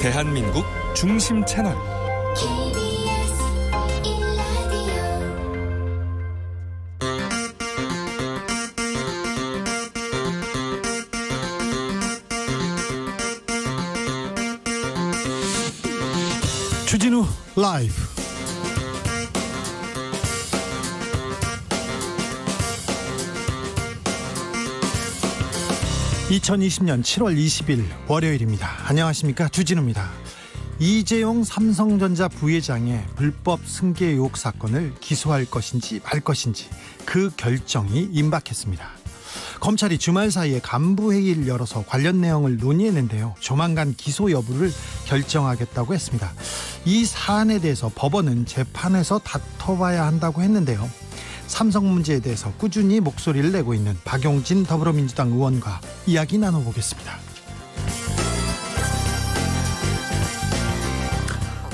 대한민국 중심 채널 주진우 라이브. (2020년 7월 20일) 월요일입니다. 안녕하십니까, 주진우입니다. 이재용 삼성전자 부회장의 불법 승계 의혹 사건을 기소할 것인지 말 것인지 그 결정이 임박했습니다. 검찰이 주말 사이에 간부회의를 열어서 관련 내용을 논의했는데요, 조만간 기소 여부를 결정하겠다고 했습니다. 이 사안에 대해서 법원은 재판에서 다퉈봐야 한다고 했는데요, 삼성 문제에 대해서 꾸준히 목소리를 내고 있는 박용진 더불어민주당 의원과 이야기 나눠보겠습니다.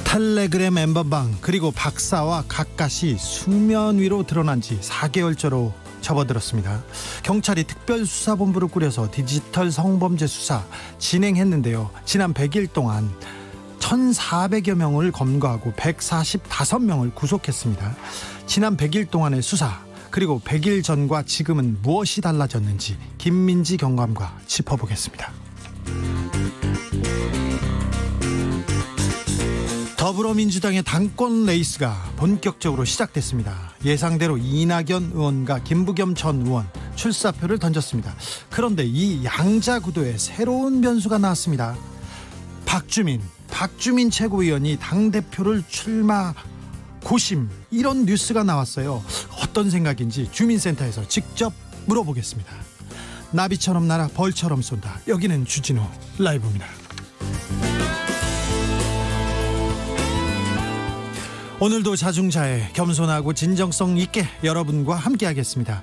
텔레그램 엠번방 그리고 박사와 가까이 수면 위로 드러난 지 4개월째로 접어들었습니다. 경찰이 특별수사본부를 꾸려서 디지털 성범죄 수사 진행했는데요, 지난 100일 동안 1,400여 명을 검거하고 145명을 구속했습니다. 지난 100일 동안의 수사, 그리고 100일 전과 지금은 무엇이 달라졌는지 김민지 경감과 짚어보겠습니다. 더불어민주당의 당권 레이스가 본격적으로 시작됐습니다. 예상대로 이낙연 의원과 김부겸 전 의원 출사표를 던졌습니다. 그런데 이 양자 구도에 새로운 변수가 나왔습니다. 박주민 최고위원이 당대표를 출마 고심, 이런 뉴스가 나왔어요. 어떤 생각인지 주민센터에서 직접 물어보겠습니다. 나비처럼 날아 벌처럼 쏜다. 여기는 주진우 라이브입니다. 오늘도 자중자애, 겸손하고 진정성 있게 여러분과 함께하겠습니다.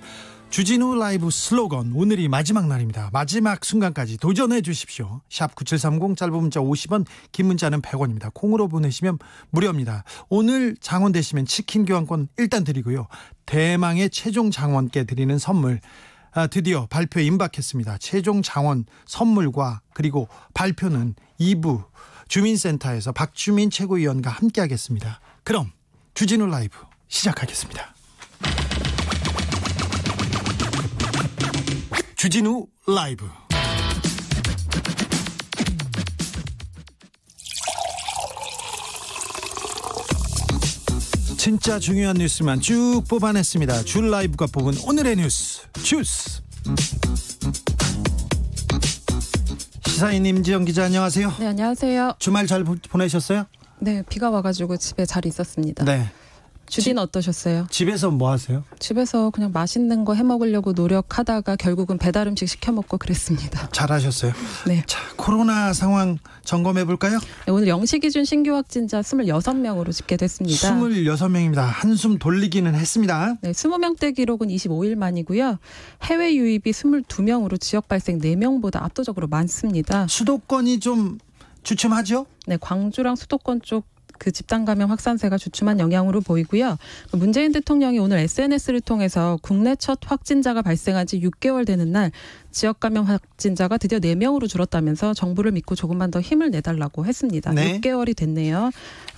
주진우 라이브 슬로건, 오늘이 마지막 날입니다. 마지막 순간까지 도전해 주십시오. 샵 9730, 짧은 문자 50원, 긴 문자는 100원입니다. 콩으로 보내시면 무료입니다. 오늘 장원 되시면 치킨 교환권 일단 드리고요, 대망의 최종 장원께 드리는 선물 드디어 발표에 임박했습니다. 최종 장원 선물과 그리고 발표는 2부 주민센터에서 박주민 최고위원과 함께하겠습니다. 그럼 주진우 라이브 시작하겠습니다. 주진우 라이브. 진짜 중요한 뉴스만 쭉 뽑아냈습니다. 주 라이브가 뽑은 오늘의 뉴스 주스. 시사인 임지영 기자, 안녕하세요. 네, 안녕하세요. 주말 잘 보내셨어요? 네, 비가 와가지고 집에 잘 있었습니다. 네. 주디는 어떠셨어요? 집에서 뭐 하세요? 집에서 그냥 맛있는 거 해먹으려고 노력하다가 결국은 배달 음식 시켜 먹고 그랬습니다. 잘하셨어요. 네. 자, 코로나 상황 점검해 볼까요? 네, 오늘 0시 기준 신규 확진자 26명으로 집계됐습니다. 26명입니다. 한숨 돌리기는 했습니다. 네, 20명대 기록은 25일 만이고요. 해외 유입이 22명으로 지역 발생 4명보다 압도적으로 많습니다. 수도권이 좀 주춤하죠? 네, 광주랑 수도권 쪽 그 집단 감염 확산세가 주춤한 영향으로 보이고요. 문재인 대통령이 오늘 SNS를 통해서 국내 첫 확진자가 발생한 지 6개월 되는 날 지역 감염 확진자가 드디어 4명으로 줄었다면서 정부를 믿고 조금만 더 힘을 내달라고 했습니다. 네. 6개월이 됐네요.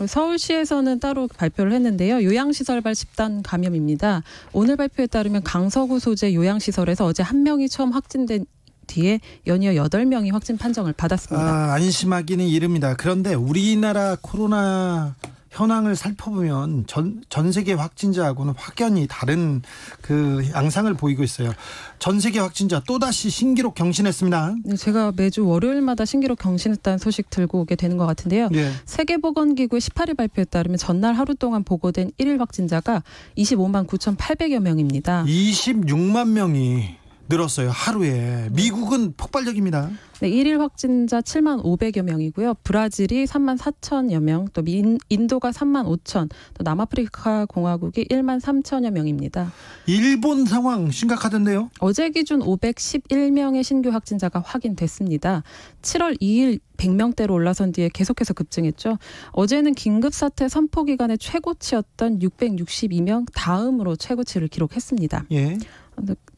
서울시에서는 따로 발표를 했는데요. 요양시설발 집단 감염입니다. 오늘 발표에 따르면 강서구 소재 요양시설에서 어제 1명이 처음 확진된 뒤에 연이어 8명이 확진 판정을 받았습니다. 안심하기는 이릅니다. 그런데 우리나라 코로나 현황을 살펴보면 전 세계 확진자하고는 확연히 다른 그 양상을 보이고 있어요. 전 세계 확진자 또다시 신기록 경신했습니다. 네, 제가 매주 월요일마다 신기록 경신했다는 소식 들고 오게 되는 것 같은데요. 네. 세계보건기구의 18일 발표에 따르면 전날 하루 동안 보고된 1일 확진자가 25만 9,800여 명입니다. 26만 명이 늘었어요, 하루에. 미국은 폭발적입니다. 네, 1일 확진자 7만 500여 명이고요. 브라질이 3만 4천여 명, 또 인도가 3만 5천, 또 남아프리카 공화국이 1만 3천여 명입니다. 일본 상황 심각하던데요? 어제 기준 511명의 신규 확진자가 확인됐습니다. 7월 2일 100명대로 올라선 뒤에 계속해서 급증했죠. 어제는 긴급사태 선포 기간의 최고치였던 662명 다음으로 최고치를 기록했습니다. 예.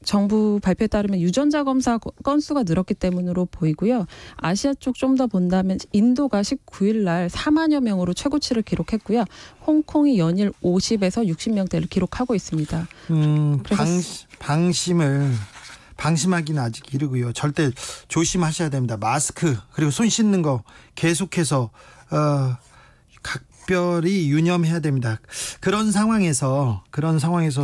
정부 발표에 따르면 유전자 검사 건수가 늘었기 때문으로 보이고요. 아시아 쪽 좀 더 본다면 인도가 19일 날 4만여 명으로 최고치를 기록했고요. 홍콩이 연일 50에서 60명대를 기록하고 있습니다. 방심하기는 아직 이르고요. 절대 조심하셔야 됩니다. 마스크 그리고 손 씻는 거 계속해서 각별히 유념해야 됩니다. 그런 상황에서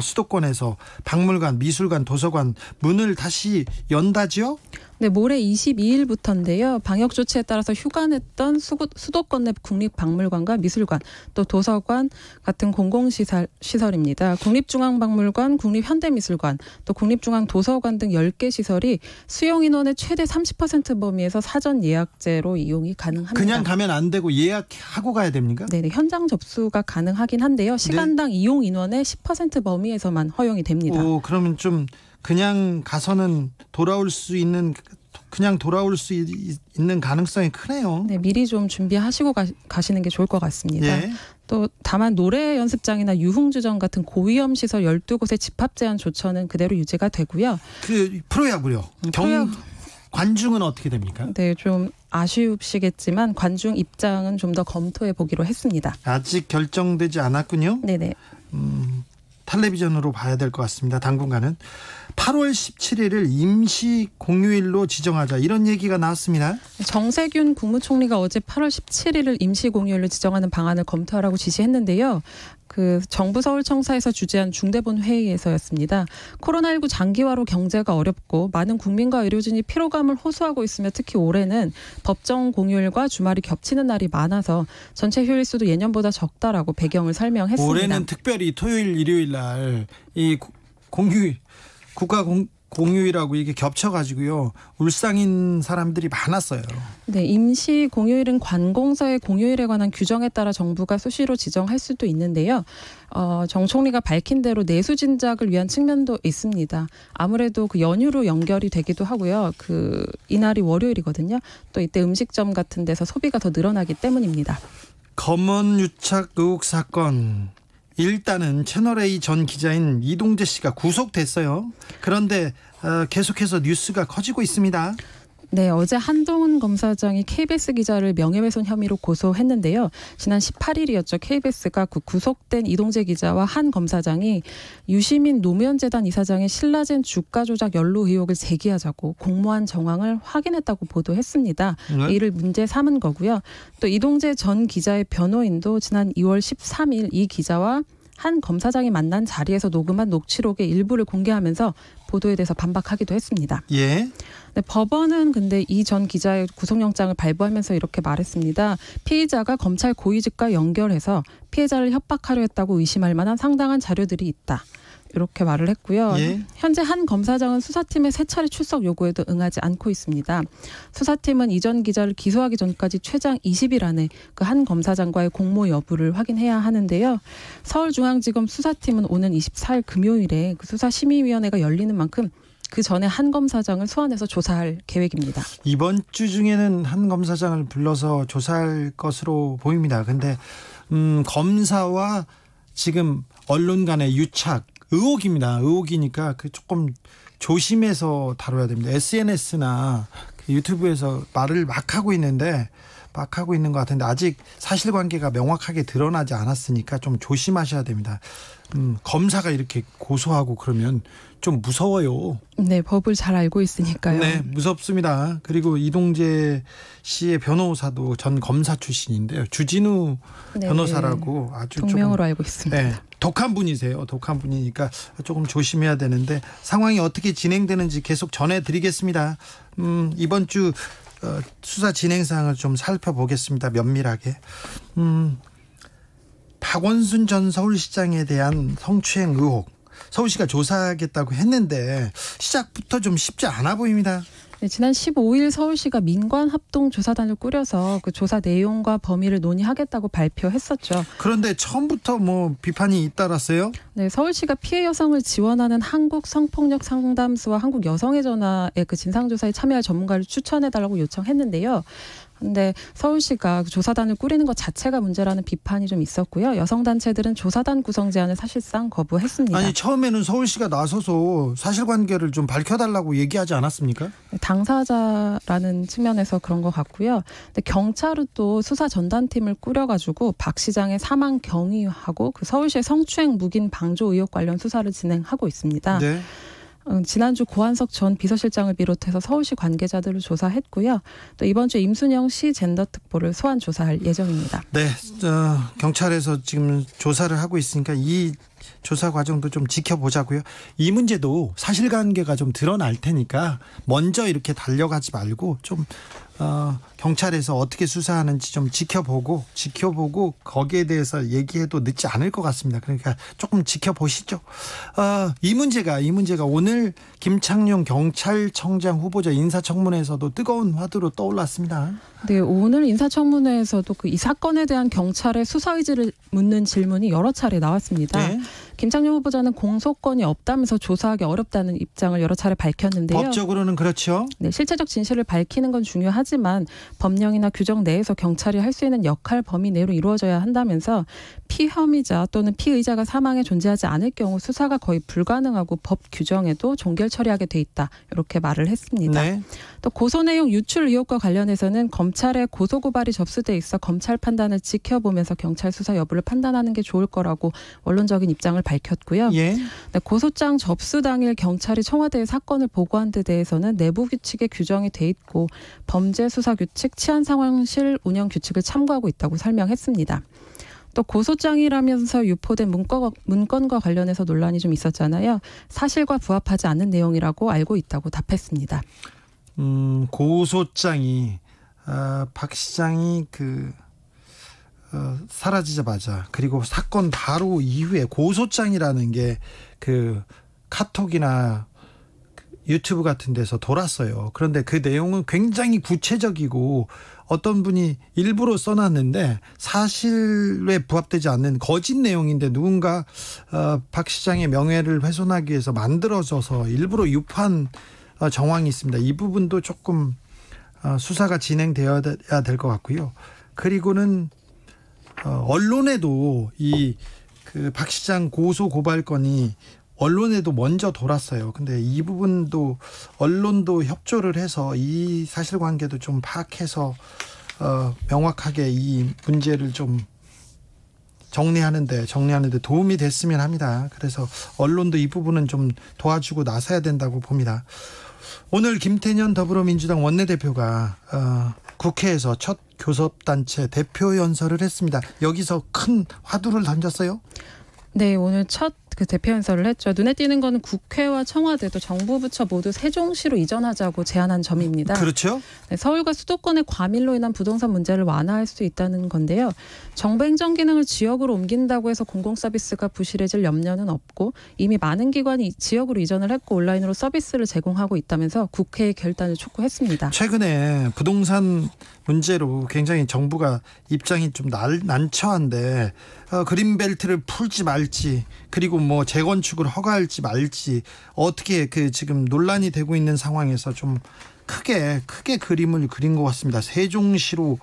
수도권에서 박물관, 미술관, 도서관 문을 다시 연다지요? 네, 모레 22일부터인데요. 방역 조치에 따라서 휴관했던 수도권 내 국립박물관과 미술관, 또 도서관 같은 공공시설입니다. 국립중앙박물관, 국립현대미술관, 또 국립중앙도서관 등 10개 시설이 수용인원의 최대 30% 범위에서 사전 예약제로 이용이 가능합니다. 그냥 가면 안 되고 예약하고 가야 됩니까? 네, 현장 접수가 가능하긴 한데요. 시간당 이용 인원의 10% 범위에서만 허용이 됩니다. 그러면 좀 그냥 가서는 돌아올 수 있는 가능성이 크네요. 네, 미리 좀 준비하시고 가시는 게 좋을 것 같습니다. 예. 또 다만 노래 연습장이나 유흥주점 같은 고위험 시설 12곳의 집합 제한 조처는 그대로 유지가 되고요. 프로야구요. 관중은 어떻게 됩니까? 네, 좀 아쉬우시겠지만 관중 입장은 좀 더 검토해 보기로 했습니다. 아직 결정되지 않았군요. 네네. 텔레비전으로 봐야 될 것 같습니다. 당분간은 8월 17일을 임시 공휴일로 지정하자 이런 얘기가 나왔습니다. 정세균 국무총리가 어제 8월 17일을 임시 공휴일로 지정하는 방안을 검토하라고 지시했는데요. 정부 서울청사에서 주재한 중대본 회의에서였습니다. 코로나19 장기화로 경제가 어렵고 많은 국민과 의료진이 피로감을 호소하고 있으며 특히 올해는 법정 공휴일과 주말이 겹치는 날이 많아서 전체 휴일 수도 예년보다 적다라고 배경을 설명했습니다. 올해는 특별히 토요일, 일요일 날 이 국가 공휴일하고 이게 겹쳐가지고요. 울상인 사람들이 많았어요. 네, 임시 공휴일은 관공서의 공휴일에 관한 규정에 따라 정부가 수시로 지정할 수도 있는데요. 정 총리가 밝힌 대로 내수 진작을 위한 측면도 있습니다. 아무래도 연휴로 연결이 되기도 하고요. 이날이 월요일이거든요. 또 이때 음식점 같은 데서 소비가 더 늘어나기 때문입니다. 검언 유착 의혹 사건. 일단은 채널A 전 기자인 이동재 씨가 구속됐어요. 그런데 계속해서 뉴스가 커지고 있습니다. 네, 어제 한동훈 검사장이 KBS 기자를 명예훼손 혐의로 고소했는데요. 지난 18일이었죠. KBS가 구속된 이동재 기자와 한 검사장이 유시민 노무현재단 이사장의 신라젠 주가 조작 연루 의혹을 제기하자고 공모한 정황을 확인했다고 보도했습니다. 이를 문제 삼은 거고요. 또 이동재 전 기자의 변호인도 지난 2월 13일 이 기자와 한 검사장이 만난 자리에서 녹음한 녹취록의 일부를 공개하면서 보도에 대해서 반박하기도 했습니다. 예. 네, 법원은 근데 이 전 기자의 구속영장을 발부하면서 이렇게 말했습니다. 피의자가 검찰 고위직과 연결해서 피해자를 협박하려 했다고 의심할 만한 상당한 자료들이 있다. 이렇게 말을 했고요. 예. 현재 한 검사장은 수사팀의 세 차례 출석 요구에도 응하지 않고 있습니다. 수사팀은 이전 기자를 기소하기 전까지 최장 20일 안에 그 한 검사장과의 공모 여부를 확인해야 하는데요. 서울중앙지검 수사팀은 오는 24일 금요일에 수사심의위원회가 열리는 만큼 그 전에 한 검사장을 소환해서 조사할 계획입니다. 이번 주 중에는 한 검사장을 불러서 조사할 것으로 보입니다. 근데 검사와 지금 언론 간의 유착 의혹입니다. 의혹이니까 조금 조심해서 다뤄야 됩니다. SNS나 유튜브에서 말을 막 하고 있는 것 같은데 아직 사실관계가 명확하게 드러나지 않았으니까 좀 조심하셔야 됩니다. 검사가 이렇게 고소하고 그러면 좀 무서워요. 네, 법을 잘 알고 있으니까요. 네, 무섭습니다. 그리고 이동재 씨의 변호사도 전 검사 출신인데요. 주진우 변호사라고 아주 동명으로 알고 있습니다. 네, 독한 분이세요. 독한 분이니까 조금 조심해야 되는데 상황이 어떻게 진행되는지 계속 전해드리겠습니다. 이번 주 수사 진행 사항을 좀 살펴보겠습니다. 면밀하게. 박원순 전 서울시장에 대한 성추행 의혹 서울시가 조사하겠다고 했는데 시작부터 좀 쉽지 않아 보입니다. 네, 지난 15일 서울시가 민관합동조사단을 꾸려서 그 조사 내용과 범위를 논의하겠다고 발표했었죠. 그런데 처음부터 비판이 잇따랐어요? 네, 서울시가 피해 여성을 지원하는 한국성폭력상담소와 한국여성의 전화의 그 진상조사에 참여할 전문가를 추천해달라고 요청했는데요. 근데 서울시가 조사단을 꾸리는 것 자체가 문제라는 비판이 좀 있었고요. 여성단체들은 조사단 구성 제안을 사실상 거부했습니다. 아니 처음에는 서울시가 나서서 사실관계를 좀 밝혀달라고 얘기하지 않았습니까? 당사자라는 측면에서 그런 것 같고요. 근데 경찰은 또 수사 전담팀을 꾸려가지고 박 시장의 사망 경위하고 그 서울시의 성추행 묵인 방조 의혹 관련 수사를 진행하고 있습니다. 네. 지난주 고한석 전 비서실장을 비롯해서 서울시 관계자들을 조사했고요. 또 이번 주 임순영 시 젠더 특보를 소환 조사할 예정입니다. 네, 경찰에서 지금 조사를 하고 있으니까 이 조사 과정도 좀 지켜보자고요. 이 문제도 사실관계가 좀 드러날 테니까 먼저 이렇게 달려가지 말고 좀 경찰에서 어떻게 수사하는지 좀 지켜보고 거기에 대해서 얘기해도 늦지 않을 것 같습니다. 그러니까 조금 지켜보시죠. 이 문제가 오늘 김창룡 경찰청장 후보자 인사청문회에서도 뜨거운 화두로 떠올랐습니다. 네, 오늘 인사청문회에서도 이 사건에 대한 경찰의 수사 의지를 묻는 질문이 여러 차례 나왔습니다. 네. 김창룡 후보자는 공소권이 없다면서 조사하기 어렵다는 입장을 여러 차례 밝혔는데요. 법적으로는 그렇죠. 네, 실체적 진실을 밝히는 건 중요하지만 법령이나 규정 내에서 경찰이 할 수 있는 역할 범위 내로 이루어져야 한다면서 피혐의자 또는 피의자가 사망에 존재하지 않을 경우 수사가 거의 불가능하고 법 규정에도 종결 처리하게 돼 있다. 이렇게 말을 했습니다. 네. 또 고소 내용 유출 의혹과 관련해서는 검찰에 고소 고발이 접수돼 있어 검찰 판단을 지켜보면서 경찰 수사 여부를 판단하는 게 좋을 거라고 원론적인 입장을 밝혔고요. 예. 네, 고소장 접수 당일 경찰이 청와대에 사건을 보고한 데 대해서는 내부 규칙에 규정이 돼 있고 범죄 수사 규칙, 치안 상황실 운영 규칙을 참고하고 있다고 설명했습니다. 또 고소장이라면서 유포된 문건과 관련해서 논란이 좀 있었잖아요. 사실과 부합하지 않는 내용이라고 알고 있다고 답했습니다. 고소장이 박 시장이 사라지자마자 그리고 사건 바로 이후에 고소장이라는 게 카톡이나 유튜브 같은 데서 돌았어요. 그런데 그 내용은 굉장히 구체적이고 어떤 분이 일부러 써놨는데 사실에 부합되지 않는 거짓 내용인데 누군가 박 시장의 명예를 훼손하기 위해서 만들어져서 일부러 유포한 정황이 있습니다. 이 부분도 조금 수사가 진행되어야 될 것 같고요. 그리고는 언론에도 박 시장 고소 고발건이 언론에도 먼저 돌았어요. 근데 이 부분도 언론도 협조를 해서 이 사실관계도 좀 파악해서 명확하게 이 문제를 좀 정리하는데 도움이 됐으면 합니다. 그래서 언론도 이 부분은 좀 도와주고 나서야 된다고 봅니다. 오늘 김태년 더불어민주당 원내대표가 국회에서 첫 교섭단체 대표 연설을 했습니다. 여기서 큰 화두를 던졌어요? 네, 오늘 첫 대표 연설을 했죠. 눈에 띄는 건 국회와 청와대도 정부 부처 모두 세종시로 이전하자고 제안한 점입니다. 그렇죠. 네, 서울과 수도권의 과밀로 인한 부동산 문제를 완화할 수 있다는 건데요. 정부 행정 기능을 지역으로 옮긴다고 해서 공공 서비스가 부실해질 염려는 없고 이미 많은 기관이 지역으로 이전을 했고 온라인으로 서비스를 제공하고 있다면서 국회의 결단을 촉구했습니다. 최근에 부동산 문제로 굉장히 정부가 입장이 좀 난처한데 그린벨트를 풀지 말지 그리고 재건축을 허가할지 말지 어떻게 지금 논란이 되고 있는 상황에서 좀 크게 그림을 그린 것 같습니다. 세종시로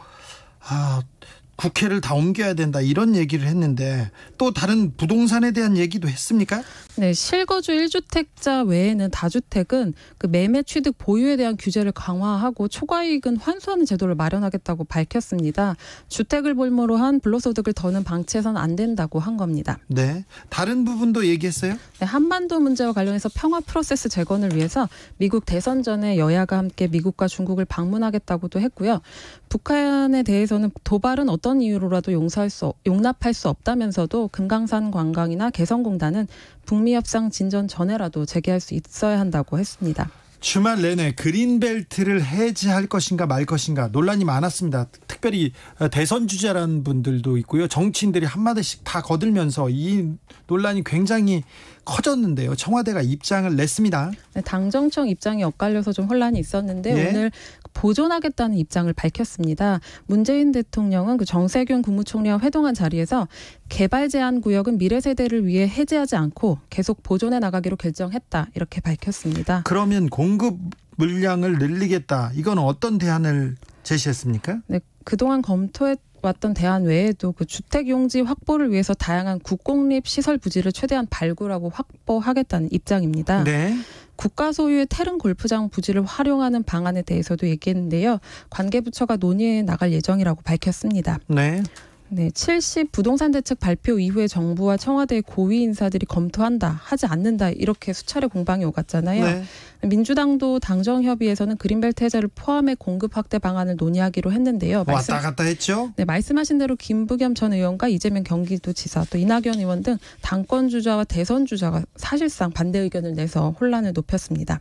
국회를 다 옮겨야 된다 이런 얘기를 했는데 또 다른 부동산에 대한 얘기도 했습니까? 네, 실거주 1주택자 외에는 다주택은 매매 취득 보유에 대한 규제를 강화하고 초과이익은 환수하는 제도를 마련하겠다고 밝혔습니다. 주택을 볼모로 한 불로소득을 더는 방치해서는 안 된다고 한 겁니다. 네, 다른 부분도 얘기했어요? 네, 한반도 문제와 관련해서 평화 프로세스 재건을 위해서 미국 대선 전에 여야가 함께 미국과 중국을 방문하겠다고도 했고요. 북한에 대해서는 도발은 어떤 이유로라도 용납할 수 없다면서도 금강산 관광이나 개성공단은 북미 협상 진전 전에라도 재개할 수 있어야 한다고 했습니다. 주말 내내 그린벨트를 해제할 것인가 말 것인가 논란이 많았습니다. 특별히 대선 주자라는 분들도 있고요. 정치인들이 한마디씩 다 거들면서 이 논란이 굉장히 커졌는데요. 청와대가 입장을 냈습니다. 네, 당정청 입장이 엇갈려서 좀 혼란이 있었는데 네. 오늘 보존하겠다는 입장을 밝혔습니다. 문재인 대통령은 정세균 국무총리와 회동한 자리에서 개발 제한 구역은 미래 세대를 위해 해제하지 않고 계속 보존해 나가기로 결정했다. 이렇게 밝혔습니다. 그러면 공급 물량을 늘리겠다. 이건 어떤 대안을 제시했습니까? 네, 그동안 검토해 왔던 대안 외에도 그 주택 용지 확보를 위해서 다양한 국공립 시설 부지를 최대한 발굴하고 확보하겠다는 입장입니다. 네. 국가 소유의 태릉 골프장 부지를 활용하는 방안에 대해서도 얘기했는데요. 관계 부처가 논의해 나갈 예정이라고 밝혔습니다. 네. 네, 70 부동산 대책 발표 이후에 정부와 청와대의 고위 인사들이 검토한다, 하지 않는다 이렇게 수차례 공방이 오갔잖아요. 네. 민주당도 당정협의에서는 그린벨트 해제를 포함해 공급 확대 방안을 논의하기로 했는데요. 왔다 갔다 했죠. 네, 말씀하신 대로 김부겸 전 의원과 이재명 경기도지사 또 이낙연 의원 등 당권 주자와 대선 주자가 사실상 반대 의견을 내서 혼란을 높였습니다.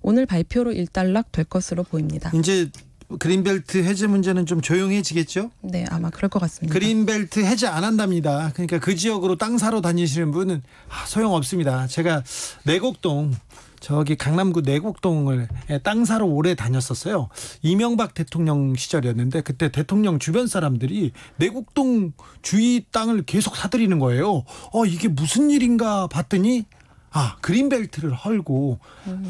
오늘 발표로 일단락 될 것으로 보입니다. 이제 그린벨트 해제 문제는 좀 조용해지겠죠? 네, 아마 그럴 것 같습니다. 그린벨트 해제 안 한답니다. 그러니까 그 지역으로 땅 사러 다니시는 분은 소용없습니다. 제가 내곡동 저기 강남구 내곡동을 땅 사러 오래 다녔었어요. 이명박 대통령 시절이었는데 그때 대통령 주변 사람들이 내곡동 주위 땅을 계속 사들이는 거예요. 이게 무슨 일인가 봤더니 그린벨트를 헐고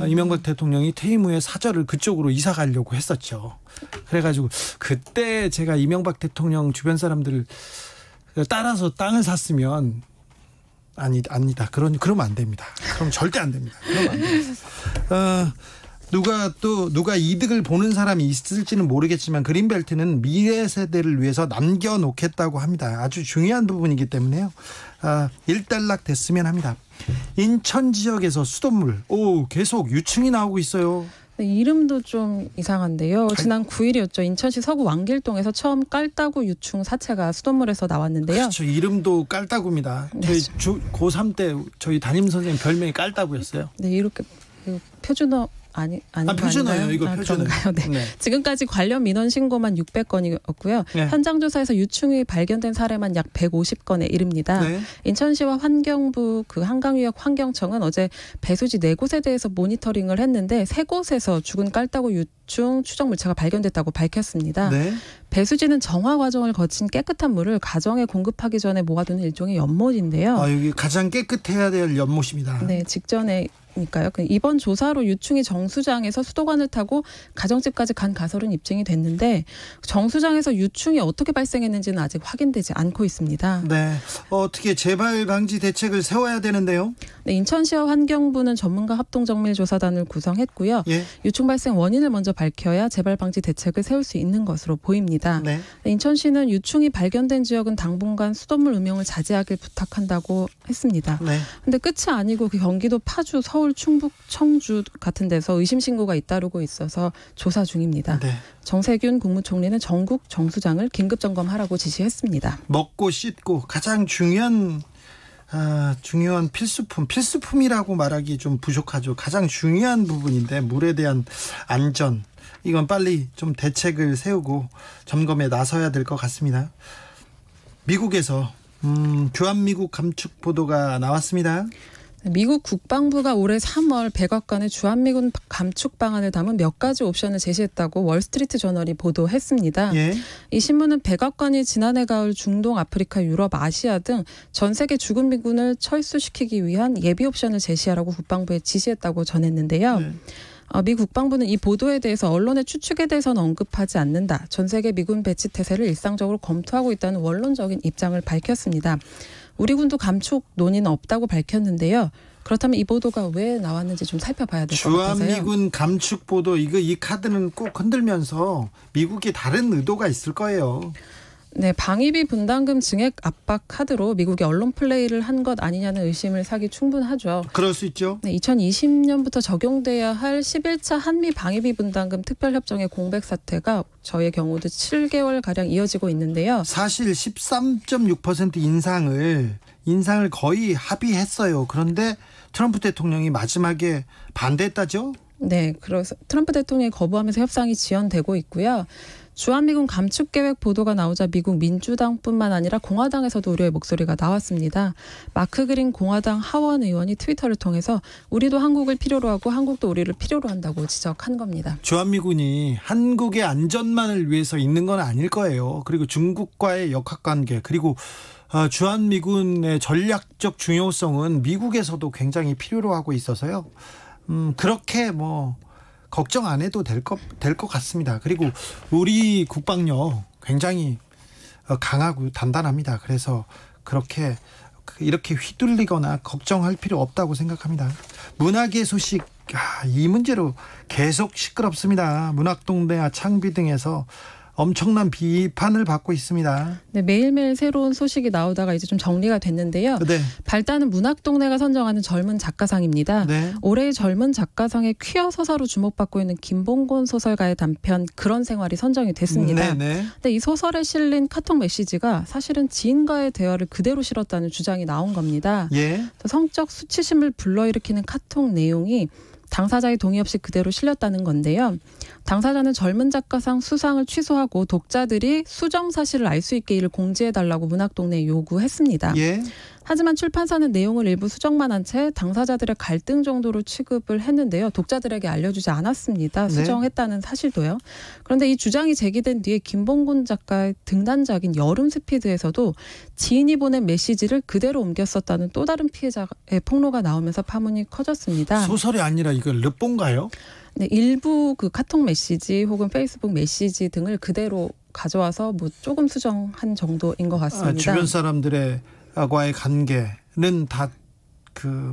이명박 대통령이 퇴임 후에 사절을 그쪽으로 이사 가려고 했었죠. 그래가지고 그때 제가 이명박 대통령 주변 사람들을 따라서 땅을 샀으면 아니다. 그러면 안 됩니다. 그럼 절대 안 됩니다. 그러면 안 됩니다. 누가 이득을 보는 사람이 있을지는 모르겠지만 그린벨트는 미래 세대를 위해서 남겨놓겠다고 합니다. 아주 중요한 부분이기 때문에요. 일단락 됐으면 합니다. 인천 지역에서 수돗물 계속 유충이 나오고 있어요. 네, 이름도 좀 이상한데요. 지난 9일이었죠. 인천시 서구 왕길동에서 처음 깔따구 유충 사체가 수돗물에서 나왔는데요. 그렇죠. 이름도 깔따구입니다. 저희 고3 때 저희 담임 선생님 별명이 깔따구였어요. 네, 이렇게 표준어 표준어예요. 이거 표준어예요. 네. 네. 지금까지 관련 민원 신고만 600건이었고요. 네. 현장 조사에서 유충이 발견된 사례만 약 150건에 이릅니다. 네. 인천시와 환경부 한강유역 환경청은 어제 배수지 4곳에 대해서 모니터링을 했는데 3곳에서 죽은 깔따구 유충 추정 물체가 발견됐다고 밝혔습니다. 네. 배수지는 정화 과정을 거친 깨끗한 물을 가정에 공급하기 전에 모아두는 일종의 연못인데요. 여기 가장 깨끗해야 될 연못입니다. 네, 직전에 니까요. 이번 조사로 유충이 정수장에서 수도관을 타고 가정집까지 간 가설은 입증이 됐는데 정수장에서 유충이 어떻게 발생했는지는 아직 확인되지 않고 있습니다. 네, 어떻게 재발 방지 대책을 세워야 되는데요? 네, 인천시와 환경부는 전문가 합동정밀조사단을 구성했고요. 예. 유충 발생 원인을 먼저 밝혀야 재발 방지 대책을 세울 수 있는 것으로 보입니다. 네. 인천시는 유충이 발견된 지역은 당분간 수돗물 음용을 자제하길 부탁한다고 했습니다. 그런데 끝이 아니고 경기도 파주, 서울, 충북, 청주 같은 데서 의심 신고가 잇따르고 있어서 조사 중입니다. 네. 정세균 국무총리는 전국 정수장을 긴급 점검하라고 지시했습니다. 먹고 씻고 가장 중요한 필수품이라고 말하기 좀 부족하죠. 가장 중요한 부분인데 물에 대한 안전 이건 빨리 좀 대책을 세우고 점검에 나서야 될 것 같습니다. 미국에서 주한미국 감축 보도가 나왔습니다. 미국 국방부가 올해 3월 백악관에 주한미군 감축 방안을 담은 몇 가지 옵션을 제시했다고 월스트리트 저널이 보도했습니다. 예. 이 신문은 백악관이 지난해 가을 중동, 아프리카, 유럽, 아시아 등 전 세계 주군 미군을 철수시키기 위한 예비 옵션을 제시하라고 국방부에 지시했다고 전했는데요. 미 국방부는 이 보도에 대해서 언론의 추측에 대해서는 언급하지 않는다. 전 세계 미군 배치 태세를 일상적으로 검토하고 있다는 원론적인 입장을 밝혔습니다. 우리 군도 감축 논의는 없다고 밝혔는데요. 그렇다면 이 보도가 왜 나왔는지 좀 살펴봐야 될 것 같아서요. 주한미군 감축 보도 이 카드는 꼭 흔들면서 미국이 다른 의도가 있을 거예요. 네, 방위비 분담금 증액 압박 카드로 미국이 언론 플레이를 한 것 아니냐는 의심을 사기 충분하죠. 그럴 수 있죠. 네, 2020년부터 적용돼야 할 11차 한미 방위비 분담금 특별협정의 공백 사태가 저의 경우도 7개월가량 이어지고 있는데요. 사실 13.6% 인상을 거의 합의했어요. 그런데 트럼프 대통령이 마지막에 반대했다죠? 네, 그래서 트럼프 대통령이 거부하면서 협상이 지연되고 있고요. 주한미군 감축 계획 보도가 나오자 미국 민주당뿐만 아니라 공화당에서도 우려의 목소리가 나왔습니다. 마크 그린 공화당 하원 의원이 트위터를 통해서 우리도 한국을 필요로 하고 한국도 우리를 필요로 한다고 지적한 겁니다. 주한미군이 한국의 안전만을 위해서 있는 건 아닐 거예요. 그리고 중국과의 역학관계 그리고 주한미군의 전략적 중요성은 미국에서도 굉장히 필요로 하고 있어서요. 그렇게 걱정 안 해도 될 것 같습니다. 그리고 우리 국방력 굉장히 강하고 단단합니다. 그래서 이렇게 휘둘리거나 걱정할 필요 없다고 생각합니다. 문학의 소식, 이 문제로 계속 시끄럽습니다. 문학동네와 창비 등에서 엄청난 비판을 받고 있습니다. 네, 매일매일 새로운 소식이 나오다가 이제 좀 정리가 됐는데요. 네. 발단은 문학동네가 선정하는 젊은 작가상입니다. 네. 올해의 젊은 작가상의 퀴어 서사로 주목받고 있는 김봉곤 소설가의 단편 그런 생활이 선정이 됐습니다. 네. 근데 이 소설에 실린 카톡 메시지가 사실은 지인과의 대화를 그대로 실었다는 주장이 나온 겁니다. 예. 성적 수치심을 불러일으키는 카톡 내용이 당사자의 동의 없이 그대로 실렸다는 건데요. 당사자는 젊은 작가상 수상을 취소하고 독자들이 수정 사실을 알 수 있게 이를 공지해달라고 문학동네에 요구했습니다. 예. 하지만 출판사는 내용을 일부 수정만 한 채 당사자들의 갈등 정도로 취급을 했는데요. 독자들에게 알려주지 않았습니다. 수정했다는 사실도요. 그런데 이 주장이 제기된 뒤에 김봉곤 작가의 등단작인 여름 스피드에서도 지인이 보낸 메시지를 그대로 옮겨 썼다는 또 다른 피해자의 폭로가 나오면서 파문이 커졌습니다. 소설이 아니라 이거 르뽀인가요? 네, 일부 그 카톡 메시지 혹은 페이스북 메시지 등을 그대로 가져와서 뭐 조금 수정한 정도인 것 같습니다. 주변 사람들과의 관계는 다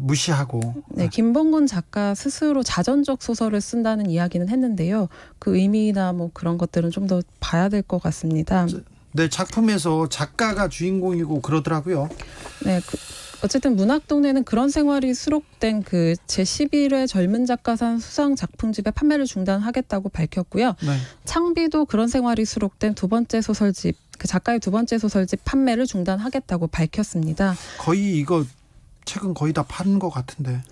무시하고. 네, 김봉곤 작가 스스로 자전적 소설을 쓴다는 이야기는 했는데요. 그 의미나 뭐 그런 것들은 좀 더 봐야 될 것 같습니다. 네, 작품에서 작가가 주인공이고 그러더라고요. 네, 어쨌든 문학동네는 그런 생활이 수록된 그 제11회 젊은 작가상 수상 작품집의 판매를 중단하겠다고 밝혔고요. 네. 창비도 그런 생활이 수록된 두 번째 소설집, 그 작가의 두 번째 소설집 판매를 중단하겠다고 밝혔습니다. 거의 이거 책은 거의 다 판 것 같은데.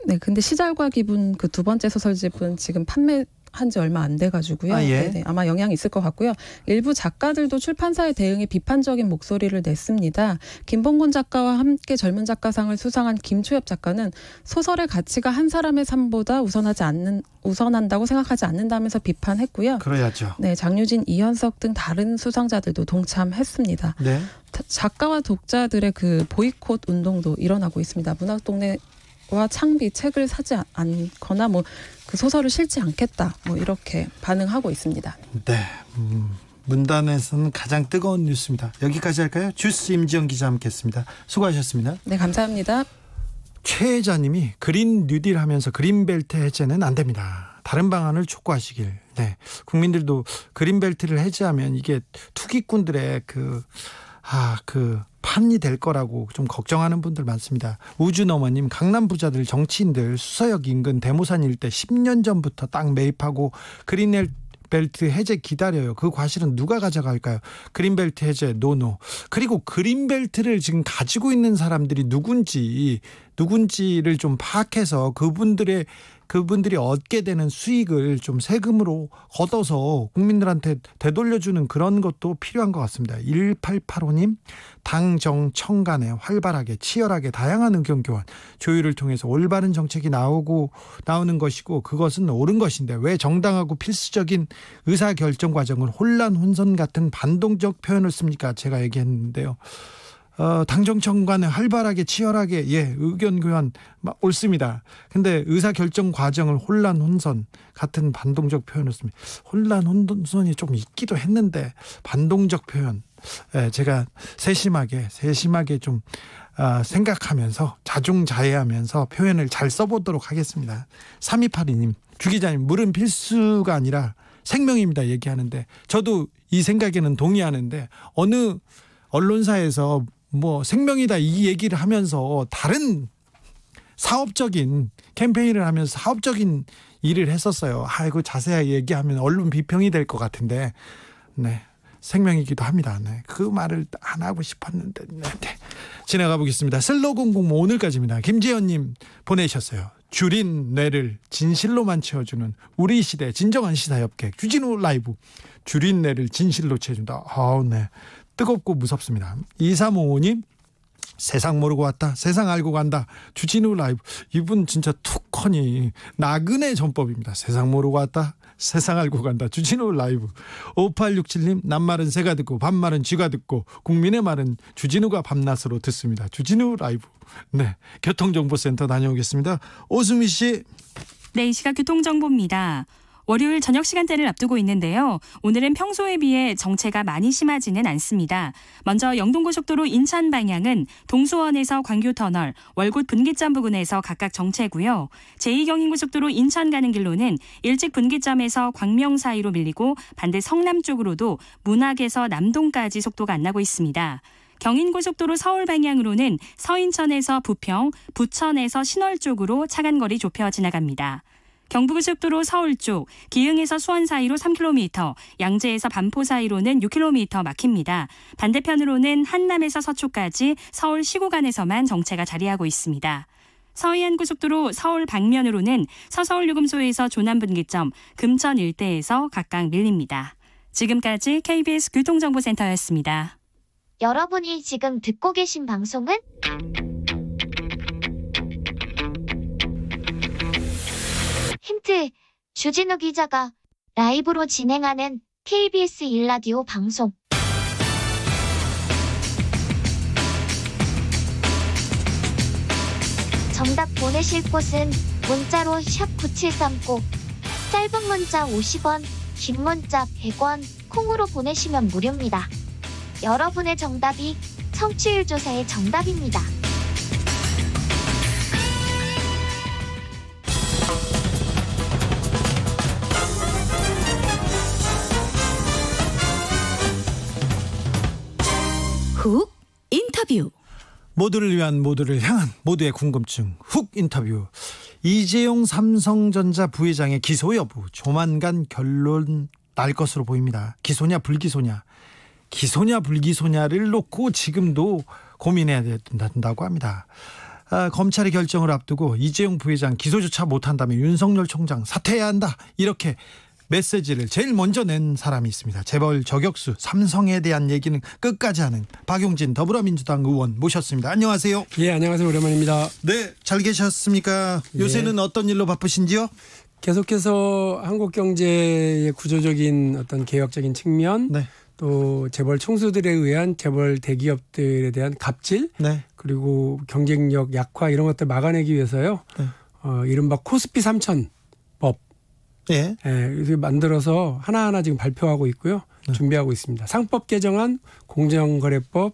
네, 근데 시잘과 기분 그 두 번째 소설집은 지금 판매한 지 얼마 안 돼가지고요. 예. 네네, 아마 영향이 있을 것 같고요. 일부 작가들도 출판사의 대응에 비판적인 목소리를 냈습니다. 김봉곤 작가와 함께 젊은 작가상을 수상한 김초엽 작가는 소설의 가치가 한 사람의 삶보다 우선한다고 생각하지 않는다면서 비판했고요. 그래야죠. 네, 장유진, 이현석 등 다른 수상자들도 동참했습니다. 네. 작가와 독자들의 그 보이콧 운동도 일어나고 있습니다. 문학동네와 창비 책을 사지 않거나 뭐 그 소설을 실지 않겠다 뭐 이렇게 반응하고 있습니다. 네, 문단에서는 가장 뜨거운 뉴스입니다. 여기까지 할까요? 주스 임지영 기자 함께했습니다. 수고하셨습니다. 네, 감사합니다. 최혜자님이 그린 뉴딜 하면서 그린벨트 해제는 안 됩니다. 다른 방안을 촉구하시길. 네, 국민들도 그린벨트를 해제하면 이게 투기꾼들의 판이 될 거라고 좀 걱정하는 분들 많습니다. 우주너머님, 강남 부자들, 정치인들 수서역 인근 대모산 일대 10년 전부터 땅 매입하고 그린벨트 해제 기다려요. 그 과실은 누가 가져갈까요? 그린벨트 해제 노노. 그리고 그린벨트를 지금 가지고 있는 사람들이 누군지를 좀 파악해서 그분들이 얻게 되는 수익을 좀 세금으로 걷어서 국민들한테 되돌려주는 그런 것도 필요한 것 같습니다. 1885님, 당정청 간에 활발하게 치열하게 다양한 의견 교환 조율을 통해서 올바른 정책이 나오는 것이고 그것은 옳은 것인데 왜 정당하고 필수적인 의사결정 과정을 혼란 혼선 같은 반동적 표현을 씁니까? 제가 얘기했는데요. 당정청 간에 활발하게 치열하게 의견 교환 옳습니다. 근데 의사결정 과정을 혼란 혼선 같은 반동적 표현을 씁니다. 혼란 혼선이 좀 있기도 했는데 반동적 표현 제가 세심하게 좀 생각하면서 자중자애하면서 표현을 잘 써보도록 하겠습니다. 3282님, 주 기자님, 물은 필수가 아니라 생명입니다 얘기하는데 저도 이 생각에는 동의하는데 어느 언론사에서 뭐 생명이다 이 얘기를 하면서 다른 사업적인 캠페인을 하면서 사업적인 일을 했었어요. 아이고 자세하게 얘기하면 언론 비평이 될 것 같은데 네, 생명이기도 합니다. 네, 그 말을 안 하고 싶었는데 네. 지나가 보겠습니다. 슬로건 공모 오늘까지입니다. 김재현님 보내셨어요. 줄인 뇌를 진실로만 채워주는 우리 시대 진정한 시사협객 주진우 라이브. 줄인 뇌를 진실로 채워준다. 네. 뜨겁고 무섭습니다. 2355님, 세상 모르고 왔다 세상 알고 간다 주진우 라이브. 이분 진짜 툭하니 나그네 전법입니다. 세상 모르고 왔다 세상 알고 간다 주진우 라이브. 5867님, 남말은 새가 듣고 반말은 쥐가 듣고 국민의 말은 주진우가 밤낮으로 듣습니다. 주진우 라이브. 네, 교통정보센터 다녀오겠습니다. 오수미 씨. 네, 이 시각 교통정보입니다. 월요일 저녁 시간대를 앞두고 있는데요. 오늘은 평소에 비해 정체가 많이 심하지는 않습니다. 먼저 영동고속도로 인천 방향은 동수원에서 광교터널, 월곶 분기점 부근에서 각각 정체고요. 제2경인고속도로 인천 가는 길로는 일찍 분기점에서 광명 사이로 밀리고 반대 성남 쪽으로도 문학에서 남동까지 속도가 안 나고 있습니다. 경인고속도로 서울 방향으로는 서인천에서 부평, 부천에서 신월 쪽으로 차간거리 좁혀 지나갑니다. 경부고속도로 서울 쪽 기흥에서 수원 사이로 3km, 양재에서 반포 사이로는 6km 막힙니다. 반대편으로는 한남에서 서초까지 서울 시구간에서만 정체가 자리하고 있습니다. 서해안고속도로 서울 방면으로는 서서울요금소에서 조남분기점, 금천 일대에서 각각 밀립니다. 지금까지 KBS 교통정보센터였습니다. 여러분이 지금 듣고 계신 방송은 힌트, 주진우 기자가 라이브로 진행하는 KBS 1라디오 방송. 정답 보내실 곳은 문자로 샵9730, 짧은 문자 50원, 긴 문자 100원, 콩으로 보내시면 무료입니다. 여러분의 정답이 청취율 조사의 정답입니다. 훅 인터뷰. 모두를 위한 모두를 향한 모두의 궁금증 훅 인터뷰. 이재용 삼성전자 부회장의 기소 여부 조만간 결론 날 것으로 보입니다. 기소냐 불기소냐, 기소냐 불기소냐를 놓고 지금도 고민해야 된다고 합니다. 검찰의 결정을 앞두고 이재용 부회장 기소조차 못한다면 윤석열 총장 사퇴해야 한다, 이렇게 메시지를 제일 먼저 낸 사람이 있습니다. 재벌 저격수 삼성에 대한 얘기는 끝까지 하는 박용진 더불어민주당 의원 모셨습니다. 안녕하세요. 예, 안녕하세요. 오랜만입니다. 네, 잘 계셨습니까? 요새는 어떤 일로 바쁘신지요? 계속해서 한국 경제의 구조적인 어떤 개혁적인 측면, 네. 또 재벌 총수들에 의한 재벌 대기업들에 대한 갑질, 네. 그리고 경쟁력 약화 이런 것들 막아내기 위해서요. 네. 이른바 코스피 3000 법. 예. 이렇게 만들어서 하나하나 지금 발표하고 있고요. 네. 준비하고 있습니다. 상법 개정안, 공정거래법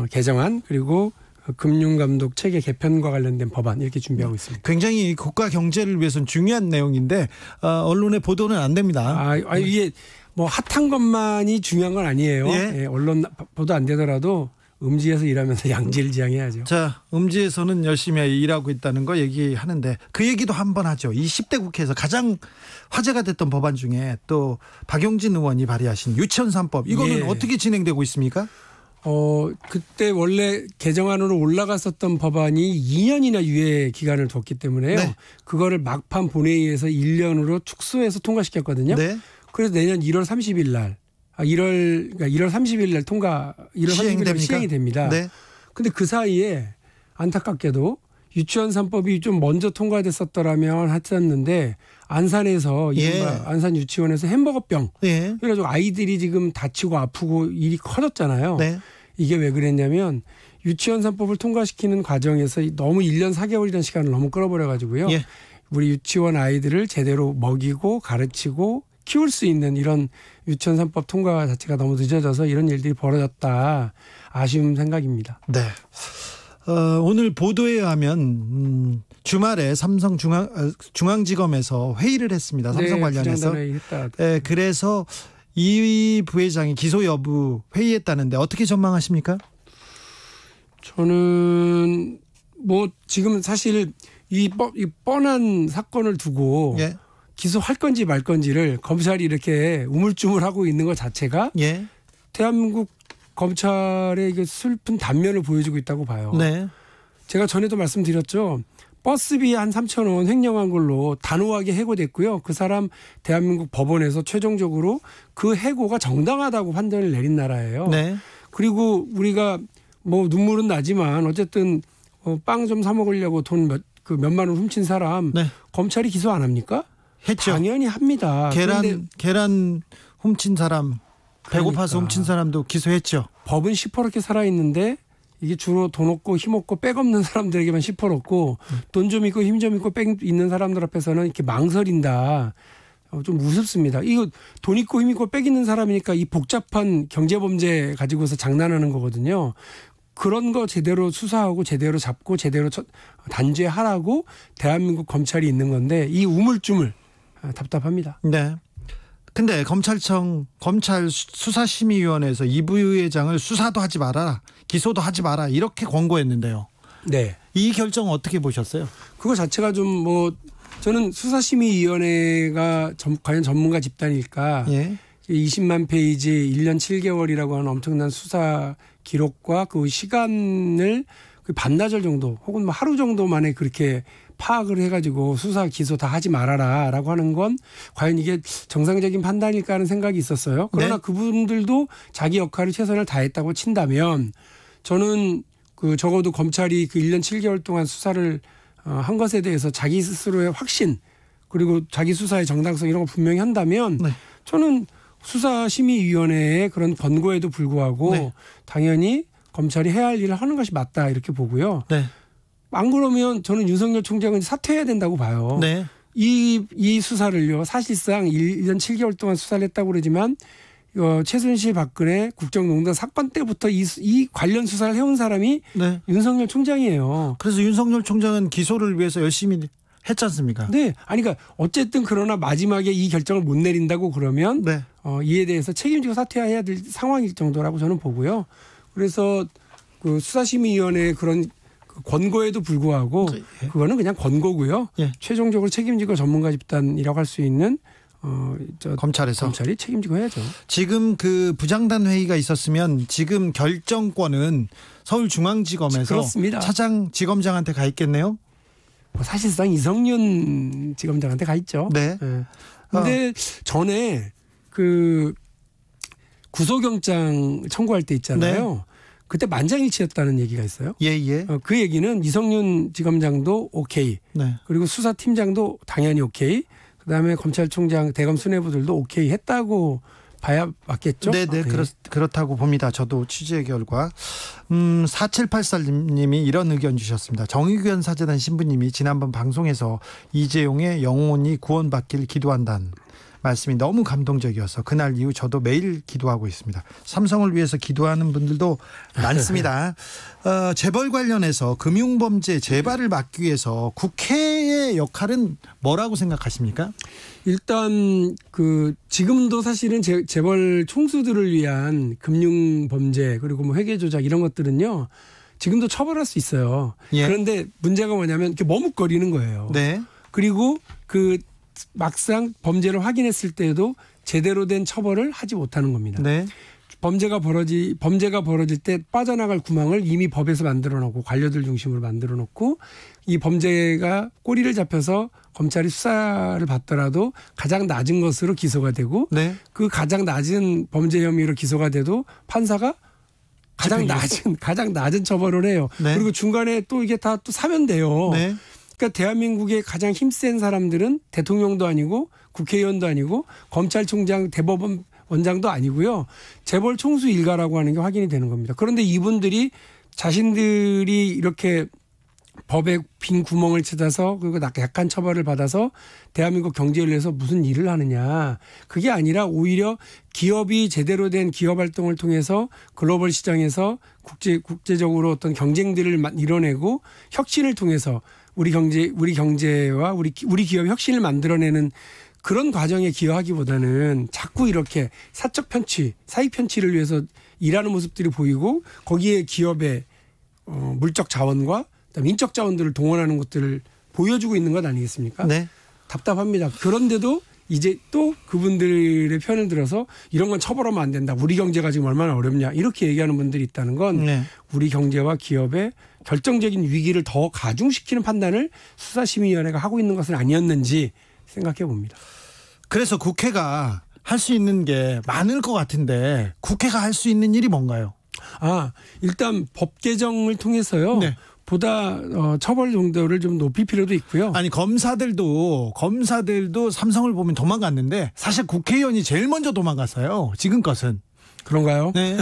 개정안, 그리고 금융감독 체계 개편과 관련된 법안, 이렇게 준비하고 있습니다. 굉장히 국가 경제를 위해서는 중요한 내용인데 언론에 보도는 안 됩니다. 이게 뭐 핫한 것만이 중요한 건 아니에요. 예? 예, 언론 보도 안 되더라도 음지에서 일하면서 양질지향해야죠. 자, 음지에서는 열심히 일하고 있다는 거 얘기하는데 그 얘기도 한번 하죠. 이 10대 국회에서 가장 화제가 됐던 법안 중에 또 박용진 의원이 발의하신 유치원 3법, 이거는 어떻게 진행되고 있습니까? 그때 원래 개정안으로 올라갔었던 법안이 2년이나 유예 기간을 뒀기 때문에요. 네. 그거를 막판 본회의에서 1년으로 축소해서 통과시켰거든요. 네. 그래서 내년 1월 30일 날 1월 30일 날 1월 30일 날 시행이 됩니다. 네. 근데 그 사이에 안타깝게도 유치원 3법이 좀 먼저 통과됐었더라면 했었는데 안산에서 안산 유치원에서 햄버거병, 그래가지고 아이들이 지금 다치고 아프고 일이 커졌잖아요. 네. 이게 왜 그랬냐면 유치원 3법을 통과시키는 과정에서 너무 1년 4개월이라는 시간을 너무 끌어버려가지고요. 우리 유치원 아이들을 제대로 먹이고 가르치고 키울 수 있는 이런 유치원 3법 통과 자체가 너무 늦어져서 이런 일들이 벌어졌다. 아쉬운 생각입니다. 네. 오늘 보도에 의하면 주말에 삼성 중앙지검에서 회의를 했습니다. 삼성 관련해서. 네, 그래서 이 부회장이 기소 여부 회의했다는데 어떻게 전망하십니까? 저는 뭐 지금 사실 이 뻔한 사건을 두고 기소할 건지 말 건지를 검찰이 이렇게 우물쭈물하고 있는 것 자체가 대한민국 검찰의 슬픈 단면을 보여주고 있다고 봐요. 네. 제가 전에도 말씀드렸죠. 버스비 한 3,000원 횡령한 걸로 단호하게 해고됐고요. 그 사람 대한민국 법원에서 최종적으로 그 해고가 정당하다고 판단을 내린 나라예요. 네. 그리고 우리가 뭐 눈물은 나지만 어쨌든 빵 좀 사 먹으려고 돈 몇만 원 훔친 사람 검찰이 기소 안 합니까? 했죠. 당연히 합니다. 계란 훔친 사람, 배고파서 훔친 사람도 기소했죠. 법은 시퍼렇게 살아있는데 이게 주로 돈 없고 힘 없고 백 없는 사람들에게만 시퍼렇고 돈 좀 있고 힘 좀 있고 백 있는 사람들 앞에서는 이렇게 망설인다. 좀 우습습니다. 이거 돈 있고 힘 있고 백 있는 사람이니까 이 복잡한 경제범죄 가지고서 장난하는 거거든요. 그런 거 제대로 수사하고 제대로 잡고 제대로 단죄하라고 대한민국 검찰이 있는 건데 이 우물쭈물 답답합니다. 네. 근데 검찰 수사심의위원회에서 이 부회장을 수사도 하지 마라, 기소도 하지 마라 이렇게 권고했는데요. 네. 이 결정 어떻게 보셨어요? 그거 자체가 좀 뭐 저는 수사심의위원회가 과연 전문가 집단일까? 예. 20만 페이지 1년 7개월이라고 하는 엄청난 수사 기록과 그 시간을 그 반나절 정도 혹은 뭐 하루 정도 만에 그렇게 파악을 해가지고 수사 기소 다 하지 말아라라고 하는 건 과연 이게 정상적인 판단일까 하는 생각이 있었어요. 그러나 네. 그분들도 자기 역할을 최선을 다했다고 친다면 저는 그 적어도 검찰이 그 1년 7개월 동안 수사를 한 것에 대해서 자기 스스로의 확신 그리고 자기 수사의 정당성 이런 거 분명히 한다면 네. 저는 수사심의위원회의 그런 권고에도 불구하고 네. 당연히 검찰이 해야 할 일을 하는 것이 맞다 이렇게 보고요. 네. 안 그러면 저는 윤석열 총장은 사퇴해야 된다고 봐요. 네. 이 수사를요. 사실상 1년 7개월 동안 수사를 했다고 그러지만 최순실 박근혜 국정농단 사건 때부터 이 관련 수사를 해온 사람이 네. 윤석열 총장이에요. 그래서 윤석열 총장은 기소를 위해서 열심히 했지 않습니까? 네. 아니 그러니까 어쨌든 그러나 마지막에 이 결정을 못 내린다고 그러면 네. 이에 대해서 책임지고 사퇴해야 될 상황일 정도라고 저는 보고요. 그래서 그 수사심의위원회의 그런 권고에도 불구하고 그거는 그냥 권고고요. 예. 최종적으로 책임지고 전문가 집단이라고 할 수 있는 검찰이 책임지고 해야죠. 지금 그 부장단 회의가 있었으면 지금 결정권은 서울중앙지검에서 그렇습니다. 차장지검장한테 가 있겠네요. 사실상 이성윤 지검장한테 가 있죠. 네. 근데 전에 그 구속영장 청구할 때 있잖아요. 네. 그때 만장일치였다는 얘기가 있어요. 예예. 그 얘기는 이성윤 지검장도 오케이. 네. 그리고 수사팀장도 당연히 오케이. 그다음에 검찰총장 대검 수뇌부들도 오케이 했다고 봐야 맞겠죠? 네네. 그렇다고 봅니다. 저도 취재 결과. 4784님이 이런 의견 주셨습니다. 정의규현 사재단 신부님이 지난번 방송에서 이재용의 영혼이 구원받길 기도한다는 말씀이 너무 감동적이어서 그날 이후 저도 매일 기도하고 있습니다. 삼성을 위해서 기도하는 분들도 많습니다. 재벌 관련해서 금융범죄 재발을 막기 위해서 국회의 역할은 뭐라고 생각하십니까? 일단 그 지금도 사실은 재벌 총수들을 위한 금융범죄 그리고 뭐 회계조작 이런 것들은요. 지금도 처벌할 수 있어요. 예. 그런데 문제가 뭐냐면 이렇게 머뭇거리는 거예요. 네. 그리고 그 막상 범죄를 확인했을 때에도 제대로 된 처벌을 하지 못하는 겁니다. 네. 범죄가 벌어질 때 빠져나갈 구멍을 이미 법에서 만들어 놓고 관료들 중심으로 만들어 놓고 이 범죄가 꼬리를 잡혀서 검찰이 수사를 받더라도 가장 낮은 것으로 기소가 되고 네. 그 가장 낮은 범죄 혐의로 기소가 돼도 판사가 가장 낮은 처벌을 해요. 네. 그리고 중간에 또 이게 다 또 사면 돼요. 네. 그러니까 대한민국의 가장 힘센 사람들은 대통령도 아니고 국회의원도 아니고 검찰총장 대법원 원장도 아니고요. 재벌 총수 일가라고 하는 게 확인이 되는 겁니다. 그런데 이분들이 자신들이 이렇게 법에 빈 구멍을 찾아서 그리고 약한 처벌을 받아서 대한민국 경제를 위해서 무슨 일을 하느냐. 그게 아니라 오히려 기업이 제대로 된 기업 활동을 통해서 글로벌 시장에서 국제적으로 어떤 경쟁들을 이뤄내고 혁신을 통해서 우리 경제와 우리 기업 혁신을 만들어내는 그런 과정에 기여하기보다는 자꾸 이렇게 사적 편취, 사익 편취를 위해서 일하는 모습들이 보이고 거기에 기업의 물적 자원과 인적 자원들을 동원하는 것들을 보여주고 있는 것 아니겠습니까? 네. 답답합니다. 그런데도 이제 또 그분들의 편을 들어서 이런 건 처벌하면 안 된다. 우리 경제가 지금 얼마나 어렵냐. 이렇게 얘기하는 분들이 있다는 건 네. 우리 경제와 기업의 결정적인 위기를 더 가중시키는 판단을 수사심의위원회가 하고 있는 것은 아니었는지 생각해 봅니다. 그래서 국회가 할 수 있는 게 많을 것 같은데 국회가 할 수 있는 일이 뭔가요? 일단 법 개정을 통해서요. 네. 보다 처벌 정도를 좀 높일 필요도 있고요. 아니 검사들도 삼성을 보면 도망갔는데 사실 국회의원이 제일 먼저 도망갔어요. 지금껏은. 그런가요? 네.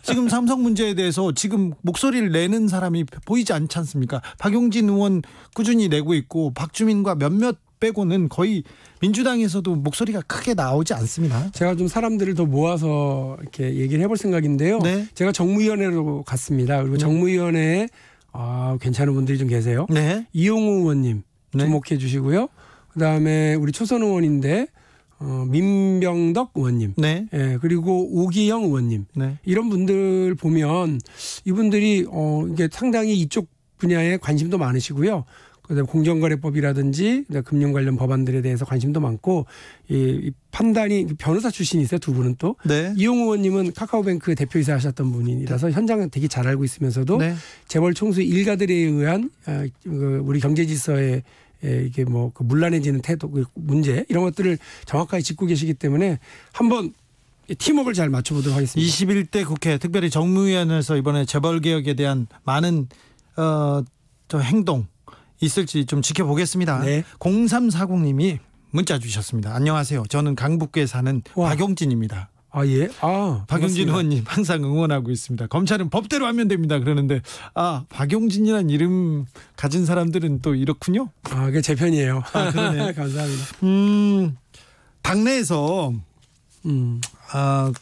지금 삼성 문제에 대해서 지금 목소리를 내는 사람이 보이지 않지 않습니까? 박용진 의원 꾸준히 내고 있고 박주민과 몇몇 빼고는 거의 민주당에서도 목소리가 크게 나오지 않습니다. 제가 좀 사람들을 더 모아서 이렇게 얘기를 해볼 생각인데요. 네. 제가 정무위원회로 갔습니다. 그리고 정무위원회에 괜찮은 분들이 좀 계세요. 네. 이용우 의원님 주목해 주시고요. 그다음에 우리 초선 의원인데 민병덕 의원님, 네. 예, 그리고 오기영 의원님, 네. 이런 분들 보면 이분들이 이게 상당히 이쪽 분야에 관심도 많으시고요. 그다음에 공정거래법이라든지 금융 관련 법안들에 대해서 관심도 많고 이 판단이 변호사 출신이세요. 두 분은 또 네. 이용우 의원님은 카카오뱅크 대표이사 하셨던 분이라서 현장을 되게 잘 알고 있으면서도 네. 재벌 총수 일가들에 의한 우리 경제질서에 이게 뭐 그 문란해지는 태도, 그 문제 이런 것들을 정확하게 짚고 계시기 때문에 한번 팀워크를 잘 맞춰보도록 하겠습니다. 21대 국회 특별히 정무위원회에서 이번에 재벌개혁에 대한 많은 저 행동 있을지 좀 지켜보겠습니다. 네. 0340님이 문자 주셨습니다. 안녕하세요. 저는 강북구에 사는 박용진입니다. 예. 박용진 반갑습니다. 의원님 항상 응원하고 있습니다. 검찰은 법대로 하면 됩니다. 그러는데 박용진이라는 이름 가진 사람들은 또 이렇군요. 그게 제 편이에요. 그러네. 감사합니다. 당내에서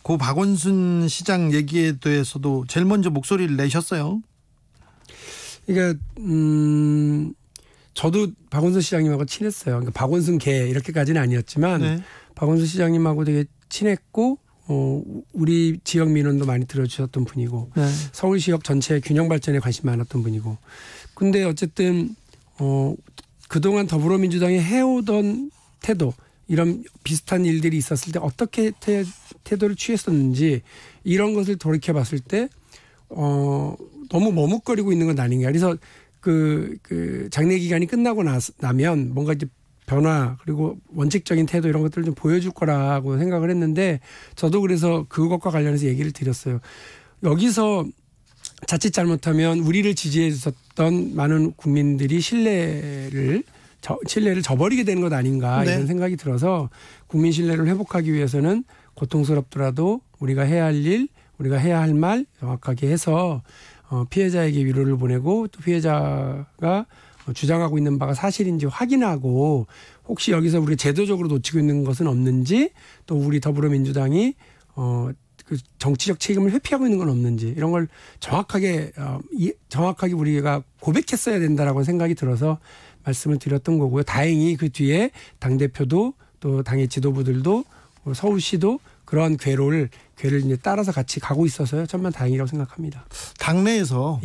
고 박원순 시장 얘기에 대해서도 제일 먼저 목소리를 내셨어요. 그러니까 저도 박원순 시장님하고 친했어요. 그러니까 박원순 개 이렇게까지는 아니었지만 네. 박원순 시장님하고 되게 친했고 우리 지역 민원도 많이 들어주셨던 분이고 네. 서울시역 전체 균형 발전에 관심 많았던 분이고 근데 어쨌든 그동안 더불어민주당이 해오던 태도 이런 비슷한 일들이 있었을 때 어떻게 태도를 취했었는지 이런 것을 돌이켜봤을 때 너무 머뭇거리고 있는 건 아닌가. 그래서 그 장례 기간이 끝나고 나면 뭔가 이제 변화 그리고 원칙적인 태도 이런 것들을 좀 보여줄 거라고 생각을 했는데 저도 그래서 그것과 관련해서 얘기를 드렸어요. 여기서 자칫 잘못하면 우리를 지지해 주셨던 많은 국민들이 신뢰를 저버리게 되는 것 아닌가 이런 생각이 들어서 국민 신뢰를 회복하기 위해서는 고통스럽더라도 우리가 해야 할 일, 우리가 해야 할 말 정확하게 해서 피해자에게 위로를 보내고 또 피해자가 주장하고 있는 바가 사실인지 확인하고 혹시 여기서 우리가 제도적으로 놓치고 있는 것은 없는지 또 우리 더불어민주당이 그 정치적 책임을 회피하고 있는 건 없는지 이런 걸 정확하게 우리가 고백했어야 된다라고 생각이 들어서 말씀을 드렸던 거고요. 다행히 그 뒤에 당대표도 또 당의 지도부들도 서울시도 그러한 궤를 이제 따라서 같이 가고 있어서요. 정말 다행이라고 생각합니다. 당내에서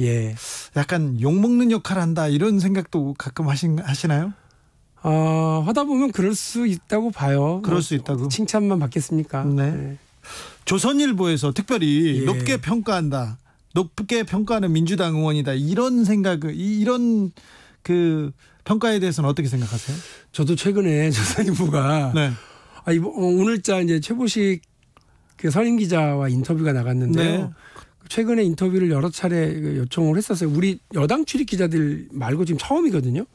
약간 욕먹는 역할을 한다 이런 생각도 가끔 하시나요? 하다 보면 그럴 수 있다고 봐요. 그럴 수 있다고. 칭찬만 받겠습니까? 네. 조선일보에서 특별히 높게 평가한다. 높게 평가하는 민주당 의원이다. 이런 이런 그 평가에 대해서는 어떻게 생각하세요? 저도 최근에 조선일보가 오늘자 이제 최보식 그 선임 기자와 인터뷰가 나갔는데요. 최근에 인터뷰를 여러 차례 요청을 했었어요. 우리 여당 출입 기자들 말고 지금 처음이거든요.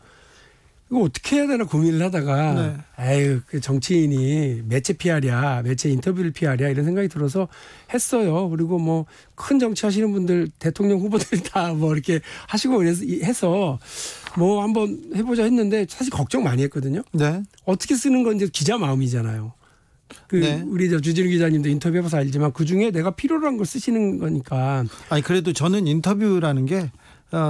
이거 어떻게 해야 되나 고민을 하다가 그 정치인이 매체 PR이야, 매체 인터뷰를 PR이야 이런 생각이 들어서 했어요. 그리고 뭐 큰 정치하시는 분들 대통령 후보들 다 뭐 이렇게 하시고 해서 뭐 한번 해보자 했는데 사실 걱정 많이 했거든요. 어떻게 쓰는 건 이제 기자 마음이잖아요. 우리 주진우 기자님도 인터뷰 해봐서 알지만 그중에 내가 필요로 한 걸 쓰시는 거니까. 아니 그래도 저는 인터뷰라는 게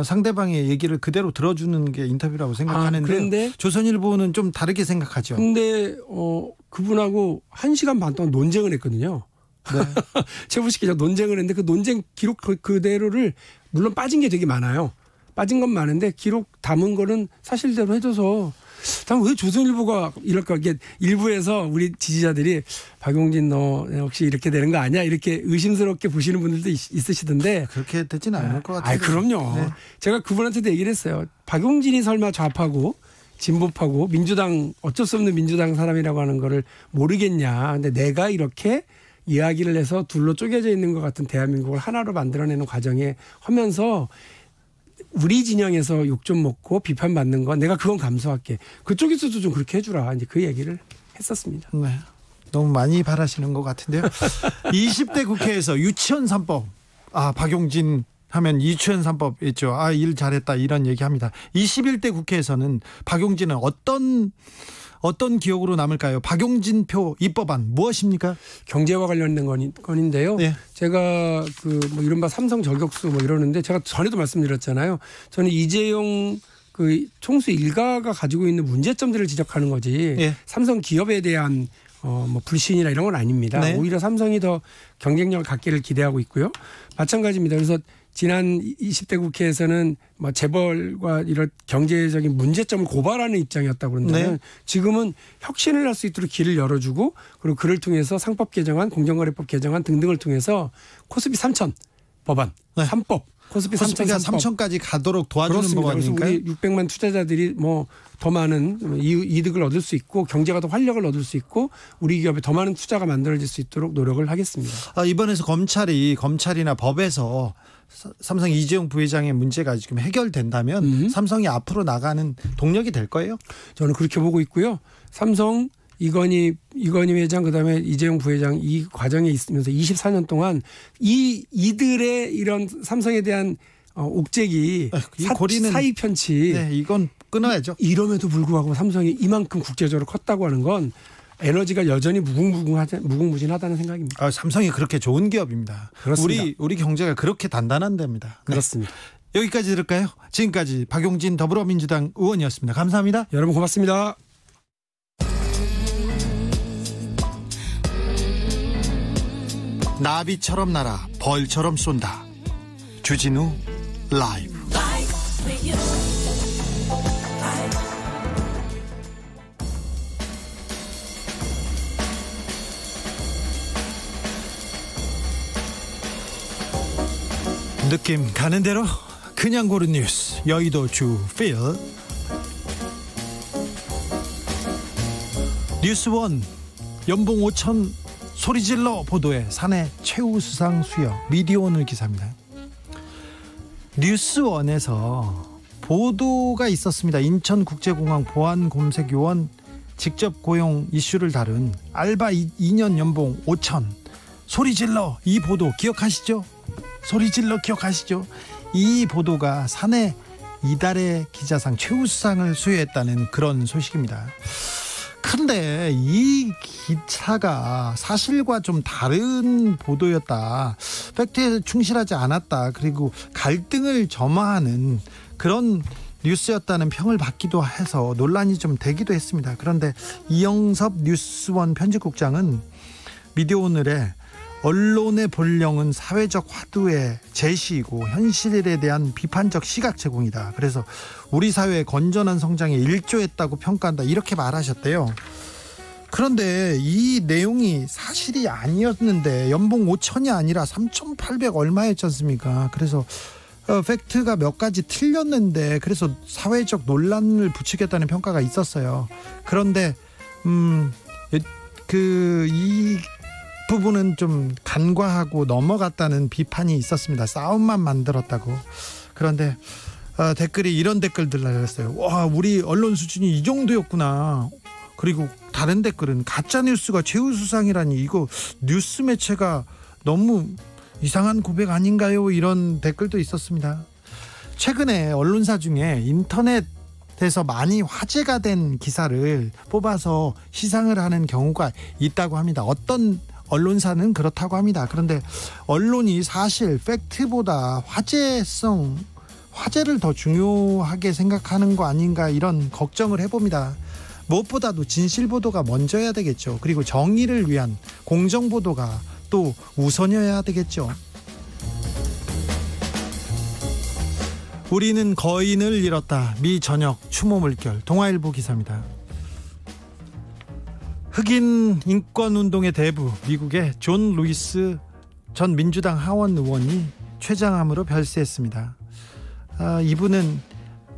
상대방의 얘기를 그대로 들어주는 게 인터뷰라고 생각하는데 그런데 조선일보는 좀 다르게 생각하죠. 근데 그분하고 1시간 반 동안 논쟁을 했거든요. 최보식 기자 논쟁을 했는데 그 논쟁 기록 그대로를 물론 빠진 게 되게 많아요. 빠진 건 많은데 기록 담은 거는 사실대로 해줘서 왜 조선일보가 이럴까? 이게 일부에서 우리 지지자들이 박용진 너 혹시 이렇게 되는 거 아니야? 이렇게 의심스럽게 보시는 분들도 있으시던데 그렇게 되지는 않을 것 같아요. 그럼요. 제가 그분한테도 얘기를 했어요. 박용진이 설마 좌파고 진보파고 민주당 어쩔 수 없는 민주당 사람이라고 하는 거를 모르겠냐? 근데 내가 이렇게 이야기를 해서 둘로 쪼개져 있는 것 같은 대한민국을 하나로 만들어내는 과정에 하면서 우리 진영에서 욕 좀 먹고 비판받는 건 내가 그건 감수할게. 그쪽에서도 좀 그렇게 해주라. 이제 그 얘기를 했었습니다. 너무 많이 바라시는 것 같은데요. 20대 국회에서 유치원 3법. 박용진 하면 유치원 3법 있죠. 일 잘했다 이런 얘기합니다. 21대 국회에서는 박용진은 어떤 기억으로 남을까요? 박용진표 입법안 무엇입니까? 경제와 관련된 건인데요. 네. 제가 이른바 삼성 저격수 이러는데 제가 전에도 말씀드렸잖아요. 저는 이재용 총수 일가가 가지고 있는 문제점들을 지적하는 거지. 네. 삼성 기업에 대한 불신이나 이런 건 아닙니다. 네. 오히려 삼성이 더 경쟁력을 갖기를 기대하고 있고요. 마찬가지입니다. 그래서 지난 20대 국회에서는 재벌과 이런 경제적인 문제점을 고발하는 입장이었다고 그런다면 네. 지금은 혁신을 할 수 있도록 길을 열어주고 그리고 그를 통해서 상법 개정안, 공정거래법 개정안 등등을 통해서 코스피 3천 법안, 네. 3법. 코스피가 3천까지 가도록 도와주는 법안이니까요. 그래서 우리 600만 투자자들이 더 많은 이득을 얻을 수 있고 경제가 더 활력을 얻을 수 있고 우리 기업에 더 많은 투자가 만들어질 수 있도록 노력을 하겠습니다. 이번에서 검찰이나 법에서 삼성 이재용 부회장의 문제가 지금 해결된다면 삼성이 앞으로 나가는 동력이 될 거예요? 저는 그렇게 보고 있고요. 삼성 이건희 회장 그다음에 이재용 부회장 이 과정에 있으면서 24년 동안 이들의 이런 삼성에 대한 옥죄기 사익 편취 네, 이건 끊어야죠. 이럼에도 불구하고 삼성이 이만큼 국제적으로 컸다고 하는 건 에너지가 여전히 무궁무진하다는 생각입니다. 삼성이 그렇게 좋은 기업입니다. 그렇습니다. 우리 경제가 그렇게 단단한 데입니다. 네. 그렇습니다. 여기까지 들을까요? 지금까지 박용진 더불어민주당 의원이었습니다. 감사합니다. 여러분 고맙습니다. 나비처럼 날아 벌처럼 쏜다. 주진우 라이브. 느낌 가는 대로 그냥 고른 뉴스 여의도 주필 뉴스원 연봉 5천 소리질러 보도에 사내 최우수상 수여 미디어오늘 기사입니다. 뉴스원에서 보도가 있었습니다. 인천국제공항 보안검색요원 직접 고용 이슈를 다룬 알바 2년 연봉 5천 소리질러 이 보도 기억하시죠? 소리질러 기억하시죠? 이 보도가 사내 이달의 기자상 최우수상을 수여했다는 그런 소식입니다. 근데 이 기사가 사실과 좀 다른 보도였다. 팩트에 충실하지 않았다. 그리고 갈등을 점화하는 그런 뉴스였다는 평을 받기도 해서 논란이 좀 되기도 했습니다. 그런데 이영섭 뉴스원 편집국장은 미디어오늘에 언론의 본령은 사회적 화두의 제시이고 현실에 대한 비판적 시각 제공이다. 그래서 우리 사회의 건전한 성장에 일조했다고 평가한다. 이렇게 말하셨대요. 그런데 이 내용이 사실이 아니었는데 연봉 5천이 아니라 3,800 얼마였지 않습니까? 그래서 팩트가 몇 가지 틀렸는데 그래서 사회적 논란을 부추겼다는 평가가 있었어요. 그런데 이 부분은 좀 간과하고 넘어갔다는 비판이 있었습니다. 싸움만 만들었다고. 그런데 댓글이 이런 댓글들 달렸어요. 와, 우리 언론 수준이 이 정도였구나. 그리고 다른 댓글은 가짜뉴스가 최우수상이라니 이거 뉴스 매체가 너무 이상한 고백 아닌가요? 이런 댓글도 있었습니다. 최근에 언론사 중에 인터넷에서 많이 화제가 된 기사를 뽑아서 시상을 하는 경우가 있다고 합니다. 어떤 언론사는 그렇다고 합니다. 그런데 언론이 사실 팩트보다 화제를 더 중요하게 생각하는 거 아닌가 이런 걱정을 해봅니다. 무엇보다도 진실 보도가 먼저여야 되겠죠. 그리고 정의를 위한 공정 보도가 또 우선이어야 되겠죠. 우리는 거인을 잃었다. 미 전역 추모 물결. 동아일보 기사입니다. 흑인 인권운동의 대부 미국의 존 루이스 전 민주당 하원 의원이 최장암으로 별세했습니다. 이분은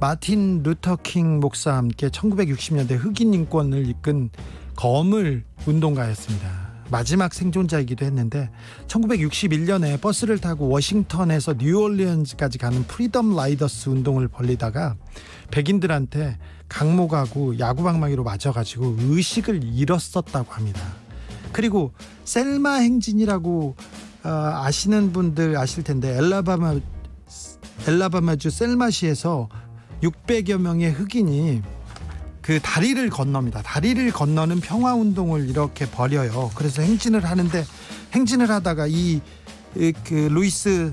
마틴 루터킹 목사와 함께 1960년대 흑인 인권을 이끈 거물 운동가였습니다. 마지막 생존자이기도 했는데 1961년에 버스를 타고 워싱턴에서 뉴올리언즈까지 가는 프리덤 라이더스 운동을 벌리다가 백인들한테 강목하고 야구방망이로 맞아가지고 의식을 잃었었다고 합니다. 그리고 셀마 행진이라고 아시는 분들 아실 텐데 엘라바마주 셀마시에서 600여 명의 흑인이 그 다리를 건넙니다. 다리를 건너는 평화운동을 이렇게 벌여요. 그래서 행진을 하는데, 행진을 하다가 그 루이스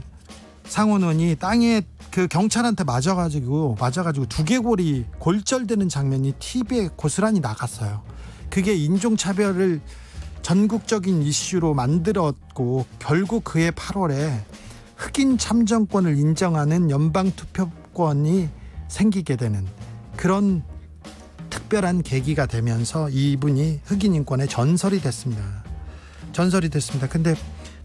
상원원이 땅에 그 경찰한테 맞아가지고 두개골이 골절되는 장면이 TV에 고스란히 나갔어요. 그게 인종차별을 전국적인 이슈로 만들었고, 결국 그해 8월에 흑인 참정권을 인정하는 연방투표권이 생기게 되는 그런 특별한 계기가 되면서 이분이 흑인 인권의 전설이 됐습니다. 근데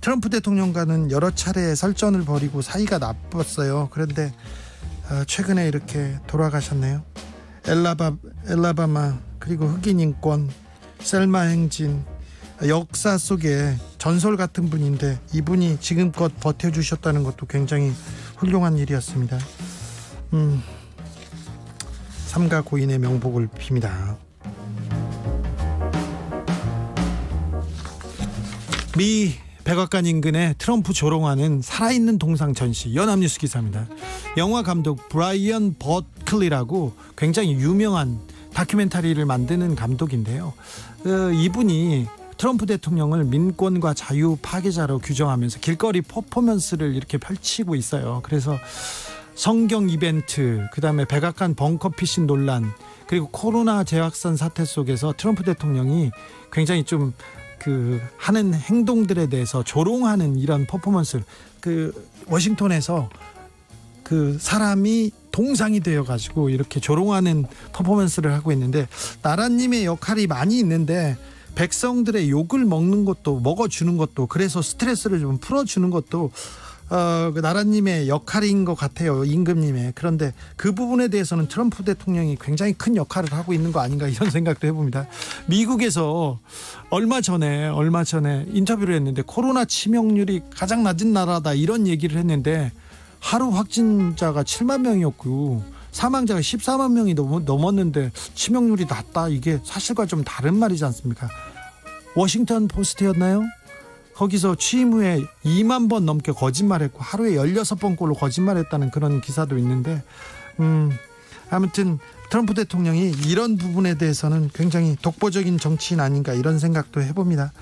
트럼프 대통령과는 여러 차례 설전을 벌이고 사이가 나빴어요. 그런데 최근에 이렇게 돌아가셨네요. 엘라바마, 그리고 흑인 인권, 셀마 행진, 역사 속에 전설 같은 분인데 이분이 지금껏 버텨주셨다는 것도 굉장히 훌륭한 일이었습니다. 삼가 고인의 명복을 빕니다. 미 백악관 인근에 트럼프 조롱하는 살아있는 동상 전시, 연합뉴스 기사입니다. 영화 감독 브라이언 버클리라고 굉장히 유명한 다큐멘터리를 만드는 감독인데요. 이분이 트럼프 대통령을 민권과 자유 파괴자로 규정하면서 길거리 퍼포먼스를 이렇게 펼치고 있어요. 그래서 성경 이벤트, 그다음에 백악관 벙커 피싱 논란, 그리고 코로나 재확산 사태 속에서 트럼프 대통령이 굉장히 좀 하는 행동들에 대해서 조롱하는 이런 퍼포먼스를 워싱턴에서 사람이 동상이 되어가지고 이렇게 조롱하는 퍼포먼스를 하고 있는데, 나라님의 역할이 많이 있는데 백성들의 욕을 먹어주는 것도, 그래서 스트레스를 좀 풀어주는 것도 나라님의 역할인 것 같아요, 임금님의. 그런데 그 부분에 대해서는 트럼프 대통령이 굉장히 큰 역할을 하고 있는 거 아닌가, 이런 생각도 해봅니다. 미국에서 얼마 전에 인터뷰를 했는데 코로나 치명률이 가장 낮은 나라다, 이런 얘기를 했는데 하루 확진자가 7만 명이었고 사망자가 14만 명이 넘었는데 치명률이 낮다, 이게 사실과 좀 다른 말이지 않습니까? 워싱턴 포스트였나요? 거기서 취임 후에 2만 번 넘게 거짓말했고 하루에 16번꼴로 거짓말했다는 그런 기사도 있는데, 아무튼 트럼프 대통령이 이런 부분에 대해서는 굉장히 독보적인 정치인 아닌가, 이런 생각도 해봅니다.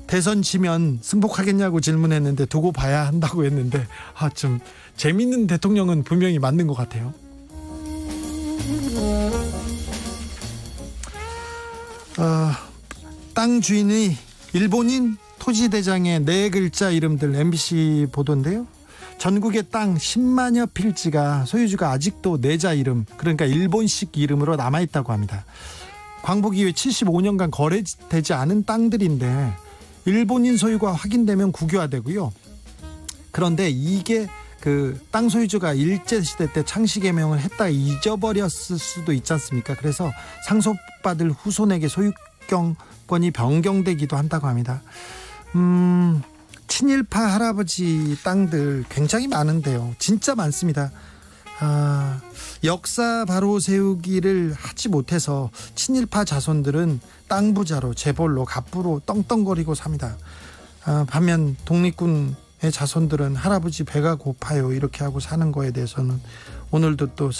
대선 지면 승복하겠냐고 질문했는데 두고 봐야 한다고 했는데, 좀 재밌는 대통령은 분명히 맞는 것 같아요. 땅 주인이 일본인 토지대장의 4글자 이름들, MBC 보도인데요. 전국의 땅 10만여 필지가 소유주가 아직도 4자 이름, 그러니까 일본식 이름으로 남아있다고 합니다. 광복 이후에 75년간 거래되지 않은 땅들인데 일본인 소유가 확인되면 국유화되고요. 그런데 이게 땅 소유주가 일제시대 때 창씨 개명을 했다가 잊어버렸을 수도 있지 않습니까? 그래서 상속받을 후손에게 소유권이 변경되기도 한다고 합니다. 친일파 할아버지 땅들 굉장히 많은데요. 진짜 많습니다. 역사 바로 세우기를 하지 못해서 친일파 자손들은 땅 부자로, 재벌로, 갑부로 떵떵거리고 삽니다. 반면 독립군의 자손들은 할아버지 배가 고파요, 이렇게 하고 사는 거에 대해서는 오늘도 또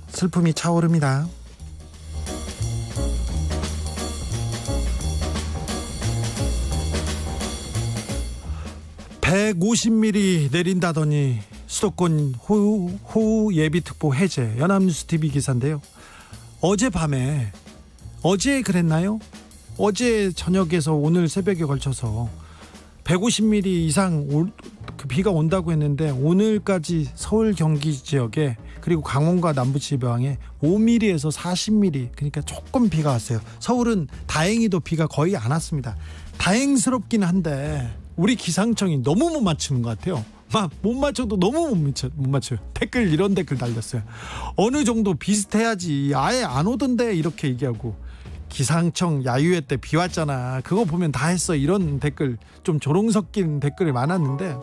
슬픔이 차오릅니다. 150mm 내린다더니 수도권 호우 예비특보 해제, 연합뉴스 TV 기사인데요. 어제 그랬나요? 어제 저녁에서 오늘 새벽에 걸쳐서 150mm 이상 비가 온다고 했는데 오늘까지 서울 경기 지역에, 그리고 강원과 남부지방에 5mm에서 40mm, 그러니까 조금 비가 왔어요. 서울은 다행히도 비가 거의 안 왔습니다. 다행스럽긴 한데 우리 기상청이 너무 못 맞추는 것 같아요. 못 맞춰도 너무 못 맞춰요. 이런 댓글 달렸어요. 어느 정도 비슷해야지, 아예 안 오던데, 이렇게 얘기하고, 기상청 야유회 때 비 왔잖아, 그거 보면 다 했어, 이런 댓글, 좀 조롱 섞인 댓글이 많았는데,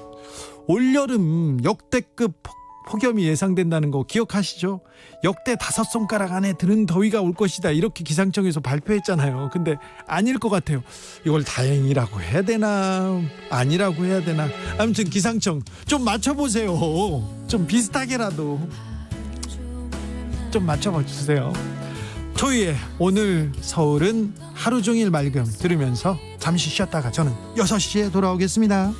올여름 역대급 폭염이 예상된다는 거 기억하시죠? 역대 5손가락 안에 드는 더위가 올 것이다 이렇게 기상청에서 발표했잖아요. 근데 아닐 것 같아요. 이걸 다행이라고 해야 되나 아니라고 해야 되나. 아무튼 기상청 좀 맞춰보세요. 좀 비슷하게라도 좀 맞춰봐 주세요. 토이의 오늘 서울은 하루 종일 맑음 들으면서 잠시 쉬었다가 저는 6시에 돌아오겠습니다.